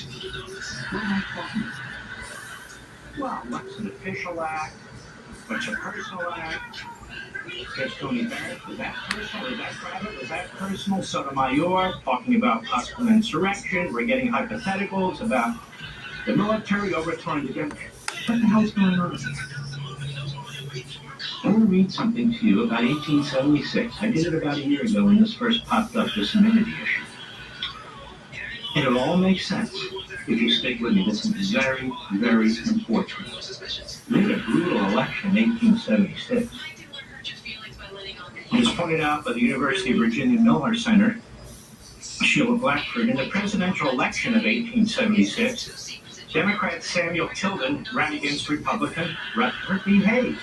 What am I talking about? Well, what's an official act? What's a personal act? Judge Tony Barrett, was that personal? Was that private? Was that personal? Sotomayor talking about possible insurrection. We're getting hypotheticals about the military overthrowing the government. What the hell's going on? I want to read something to you about 1876. I did it about a year ago when this first popped up, this amenity issue. And it all makes sense if you stick with me. This is very, very important. We had a brutal election in 1876. It was pointed out by the University of Virginia Miller Center, Sheila Blackford, in the presidential election of 1876, Democrat Samuel Tilden ran against Republican Rutherford B. Hayes.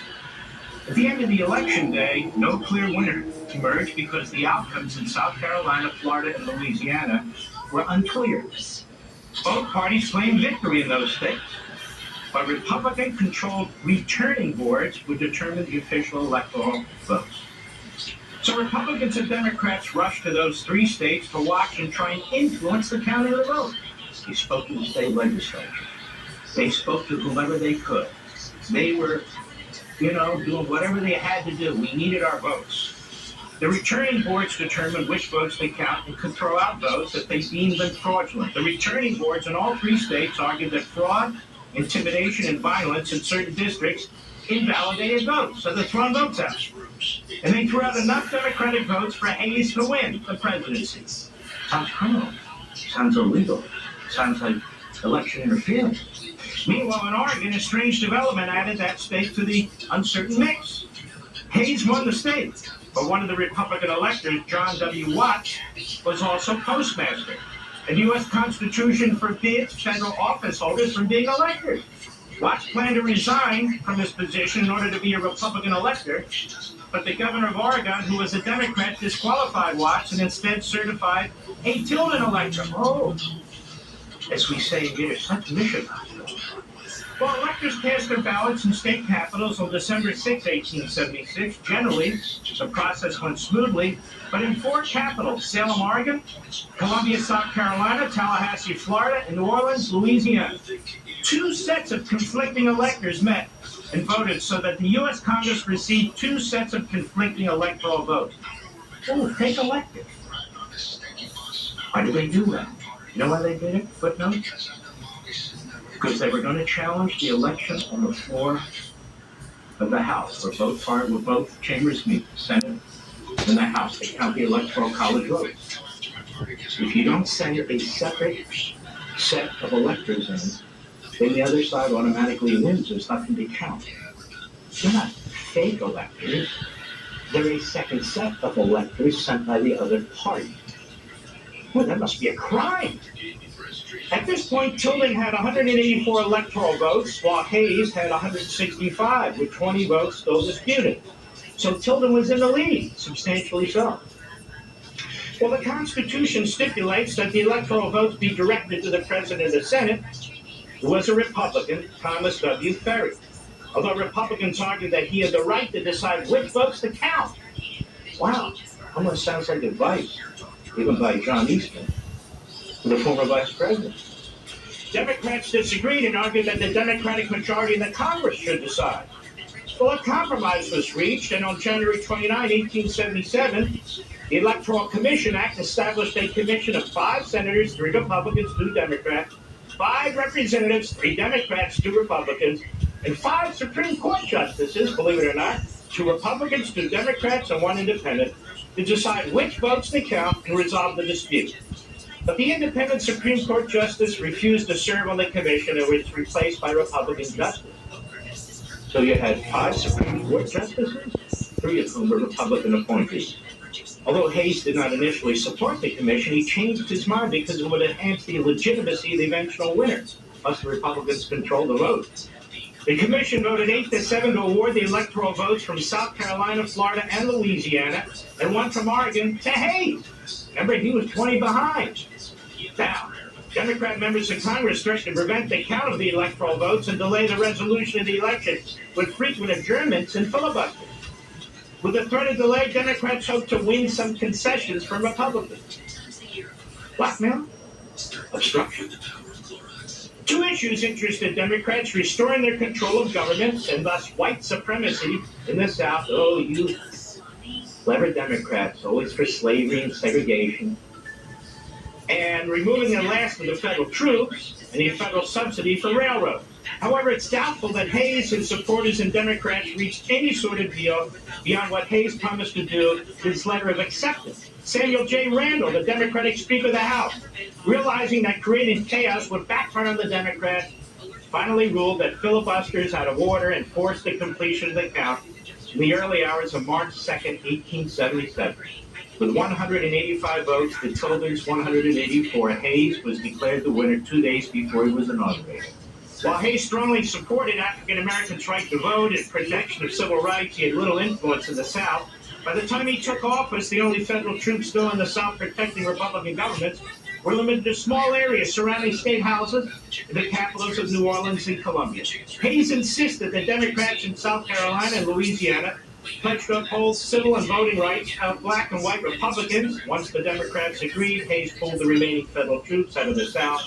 At the end of the election day, no clear winner emerged because the outcomes in South Carolina, Florida, and Louisiana were unclear. Both parties claimed victory in those states, but Republican-controlled returning boards would determine the official electoral votes. So Republicans and Democrats rushed to those three states to watch and try and influence the counting of the vote. They spoke to the state legislature. They spoke to whomever they could. They were, doing whatever they had to do. We needed our votes. The returning boards determined which votes they count and could throw out votes if they deemed them fraudulent. The returning boards in all three states argued that fraud, intimidation, and violence in certain districts invalidated votes, so they're throwing votes out. And they threw out enough Democratic votes for Hayes to win the presidency. Sounds criminal. Sounds illegal. Sounds like election interference. Meanwhile, in Oregon, a strange development added that state to the uncertain mix. Hayes won the state, but one of the Republican electors, John W. Watts, was also postmaster. The U.S. Constitution forbids federal office holders from being elected. Watts planned to resign from his position in order to be a Republican elector, but the governor of Oregon, who was a Democrat, disqualified Watts and instead certified a Tilden elector. Oh, as we say in Yiddish, such mission. Well, electors cast their ballots in state capitals on December 6, 1876. Generally, the process went smoothly, but in four capitals, Salem, Oregon, Columbia, South Carolina, Tallahassee, Florida, and New Orleans, Louisiana, two sets of conflicting electors met and voted so that the U.S. Congress received two sets of conflicting electoral votes. Oh, take electors. Why did they do that? You know why they did it? Footnote? Because they were going to challenge the election on the floor of the House, where both chambers meet, the Senate and the House. They count the Electoral College votes. If you don't send a separate set of electors in, then the other side automatically wins. There's nothing to count. They're not fake electors. They're a second set of electors sent by the other party. Well, that must be a crime. At this point, Tilden had 184 electoral votes, while Hayes had 165, with 20 votes still disputed. So Tilden was in the lead, substantially so. Well, the Constitution stipulates that the electoral votes be directed to the President of the Senate, who was a Republican, Thomas W. Ferry. Although Republicans argued that he had the right to decide which votes to count. Wow, almost sounds like advice, even by John Eastman, the former vice president. Democrats disagreed and argued that the Democratic majority in the Congress should decide. Well, a compromise was reached, and on January 29, 1877, the Electoral Commission Act established a commission of 5 senators, 3 Republicans, 2 Democrats, 5 representatives, 3 Democrats, 2 Republicans, and 5 Supreme Court justices, believe it or not, 2 Republicans, 2 Democrats, and 1 independent, to decide which votes to count and resolve the dispute. But the independent Supreme Court justice refused to serve on the commission and was replaced by Republican justice. So you had 5 Supreme Court justices, 3 of whom were Republican appointees. Although Hayes did not initially support the commission, he changed his mind because it would enhance the legitimacy of the eventual winners. Plus, the Republicans controlled the vote. The commission voted 8-7 to award the electoral votes from South Carolina, Florida, and Louisiana, and 1 from Oregon to Hayes. Remember, he was 20 behind. Now, Democrat members of Congress threatened to prevent the count of the electoral votes and delay the resolution of the election with frequent adjournments and filibusters. With the threat of delay, Democrats hoped to win some concessions from Republicans. Blackmail? Obstruction? Two issues interested Democrats: restoring their control of government and thus white supremacy in the South. Oh, you clever Democrats, always for slavery and segregation. And removing the last of the federal troops and the federal subsidy for railroads. However, it's doubtful that Hayes, his supporters, and Democrats reached any sort of deal beyond what Hayes promised to do in his letter of acceptance. Samuel J. Randall, the Democratic Speaker of the House, realizing that creating chaos would backfire on the Democrats, finally ruled that filibusters out of order and forced the completion of the count in the early hours of March 2nd, 1877. With 185 votes to Tilden's 184, Hayes was declared the winner 2 days before he was inaugurated. While Hayes strongly supported African Americans' right to vote and protection of civil rights, he had little influence in the South. By the time he took office, the only federal troops still in the South protecting Republican governments were limited to small areas surrounding state houses in the capitals of New Orleans and Columbia. Hayes insisted that Democrats in South Carolina and Louisiana pledged to uphold civil and voting rights of black and white Republicans. Once the Democrats agreed, Hayes pulled the remaining federal troops out of the South.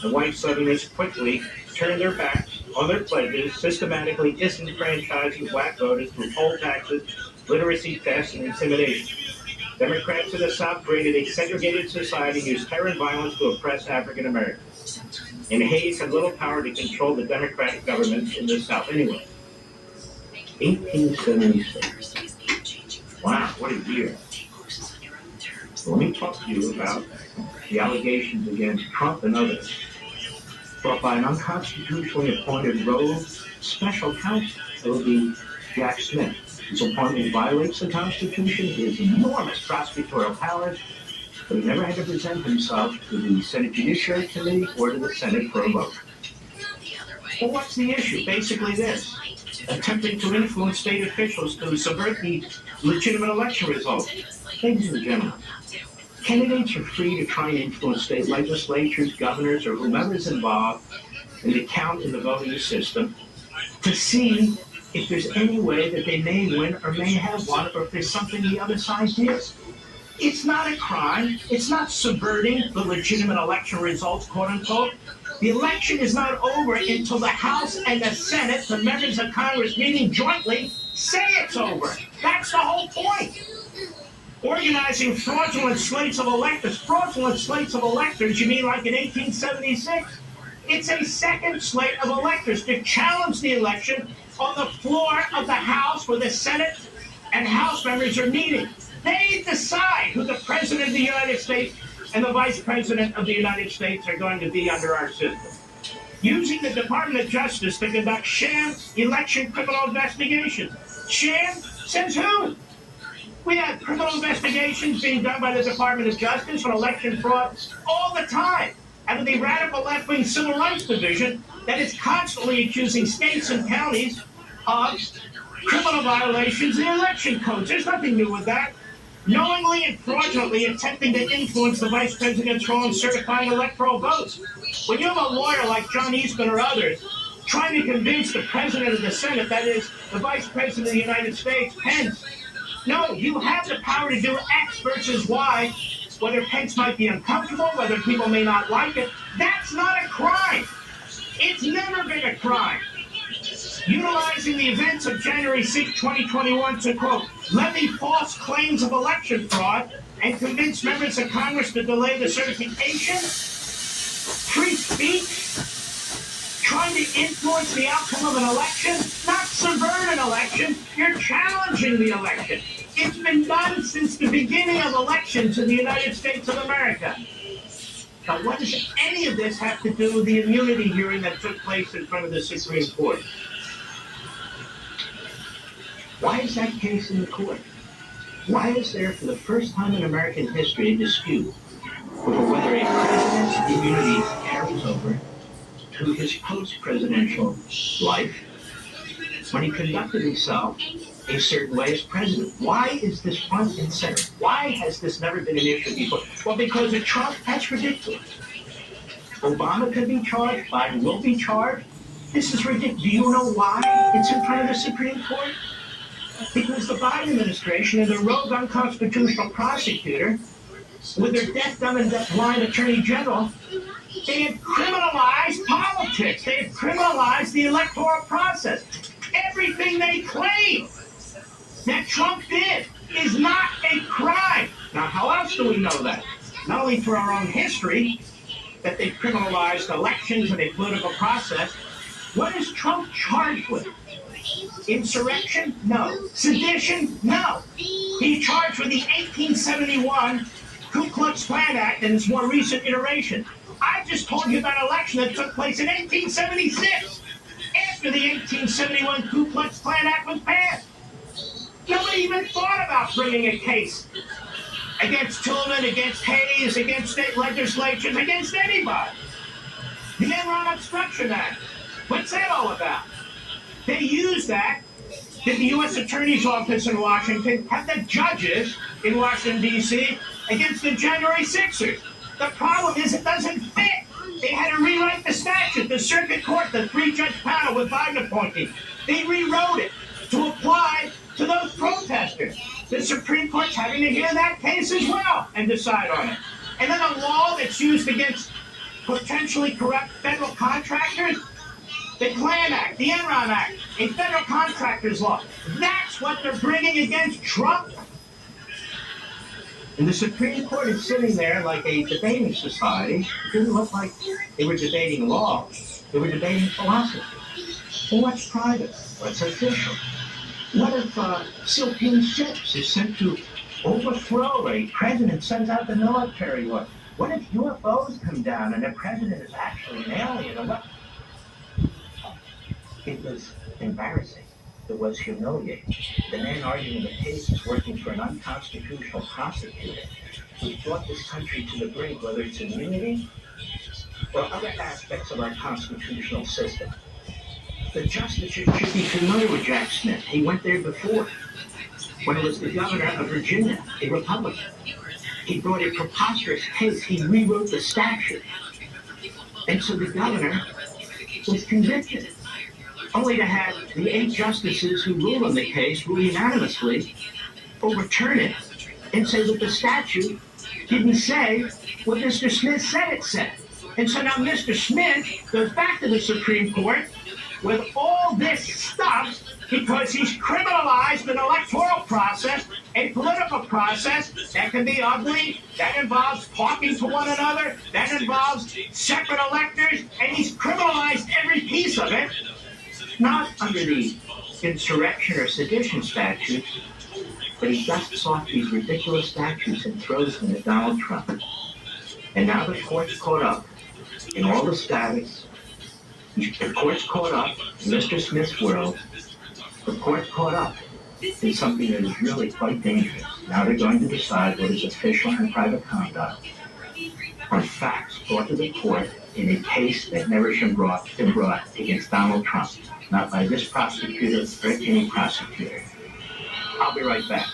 The white Southerners quickly turned their backs on their pledges, systematically disenfranchising black voters through poll taxes, literacy tests, and intimidation. Democrats in the South created a segregated society and used terror and violence to oppress African Americans. And Hayes had little power to control the Democratic government in the South anyway. 1876. Wow, what a year. Let me talk to you about the allegations against Trump and others brought by an unconstitutionally appointed rogue special counsel. It will be Jack Smith. His appointment violates the Constitution, his enormous prosecutorial powers, but he never had to present himself to the Senate Judiciary Committee or to the Senate for a vote. Well, what's the issue? Basically this: attempting to influence state officials to subvert the legitimate election results. Ladies and gentlemen, candidates are free to try and influence state legislatures, governors, or whomever is involved in the count in the voting system to see if there's any way that they may win or may have won, or if there's something the other side did. It's not a crime. It's not subverting the legitimate election results, quote unquote. The election is not over until the House and the Senate, the members of Congress meeting jointly, say it's over. That's the whole point. Organizing fraudulent slates of electors. Fraudulent slates of electors, you mean like in 1876? It's a second slate of electors to challenge the election on the floor of the House where the Senate and House members are meeting. They decide who the President of the United States and the Vice President of the United States are going to be under our system. Using the Department of Justice to conduct sham election criminal investigations. Sham? Says who? We have criminal investigations being done by the Department of Justice on election fraud all the time. Out of the radical left-wing Civil Rights Division that is constantly accusing states and counties of criminal violations in election codes. There's nothing new with that. Knowingly and fraudulently attempting to influence the vice president's role in certifying electoral votes. When you have a lawyer like John Eastman or others trying to convince the president of the Senate, that is, the vice president of the United States, Pence, no, you have the power to do X versus Y, whether Pence might be uncomfortable, whether people may not like it. That's not a crime. It's never been a crime. Utilizing the events of January 6, 2021 to, quote, levy false claims of election fraud and convince members of Congress to delay the certification, free speech, trying to influence the outcome of an election, not subvert an election, you're challenging the election. It's been done since the beginning of elections in the United States of America. Now, what does any of this have to do with the immunity hearing that took place in front of the Supreme Court? Why is that case in the court? Why is there, for the first time in American history, a dispute over whether a president's immunity carries over to his post-presidential life when he conducted himself a certain way as president? Why is this front and center? Why has this never been an issue before? Well, because of Trump, that's ridiculous. Obama could be charged, Biden will be charged. This is ridiculous. Do you know why it's in front of the Supreme Court? Because the Biden administration and the rogue unconstitutional prosecutor, with their deaf, dumb, and blind attorney general, they have criminalized politics. politics. They have criminalized the electoral process. Everything they claim that Trump did is not a crime. Now, how else do we know that? Not only through our own history, that they've criminalized elections and a political process. What is Trump charged with? Insurrection? No. Sedition? No. He's charged with the 1871 Ku Klux Klan Act and its more recent iteration. I just told you about an election that took place in 1876, after the 1871 Ku Klux Klan Act was passed. Nobody even thought about bringing a case against Tillman, against Hayes, against state legislatures, against anybody. The Enron Obstruction Act. What's that all about? They use that. Did the U.S. Attorney's Office in Washington have the judges in Washington, D.C. against the January 6ers? The problem is it doesn't fit. They had to rewrite the statute. The circuit court, the three-judge panel with Biden appointing, they rewrote it to apply to those protesters. The Supreme Court's having to hear that case as well and decide on it. And then a law that's used against potentially corrupt federal contractors, the Klan Act, the Enron Act, a federal contractors law. That's what they're bringing against Trump. And the Supreme Court is sitting there like a debating society. It didn't look like they were debating law. They were debating philosophy. Well, what's private? What's official? What if Silkine ships is sent to overthrow a president, sends out the military? What if UFOs come down and the president is actually an alien? Or what? It was embarrassing. It was humiliating. The man arguing the case is working for an unconstitutional prosecutor who brought this country to the brink, whether it's immunity or other aspects of our constitutional system. The justice should be familiar with Jack Smith. He went there before, when he was the governor of Virginia, a Republican. He brought a preposterous case. He rewrote the statute. And so the governor was convicted, only to have the 8 justices who ruled on the case, rule unanimously, overturn it and say that the statute didn't say what Mr. Smith said it said. And so now Mr. Smith goes back to the Supreme Court with all this stuff because he's criminalized an electoral process, a political process that can be ugly, that involves talking to one another, that involves separate electors, and he's criminalized every piece of it, not under the insurrection or sedition statutes, but he dusts off these ridiculous statutes and throws them at Donald Trump. And now the court's caught up in all the status. The court's caught up in Mr. Smith's world. The court's caught up in something that is really quite dangerous. Now they're going to decide what is official and private conduct on facts brought to the court in a case that never should have been brought against Donald Trump, not by this prosecutor or any prosecutor. I'll be right back.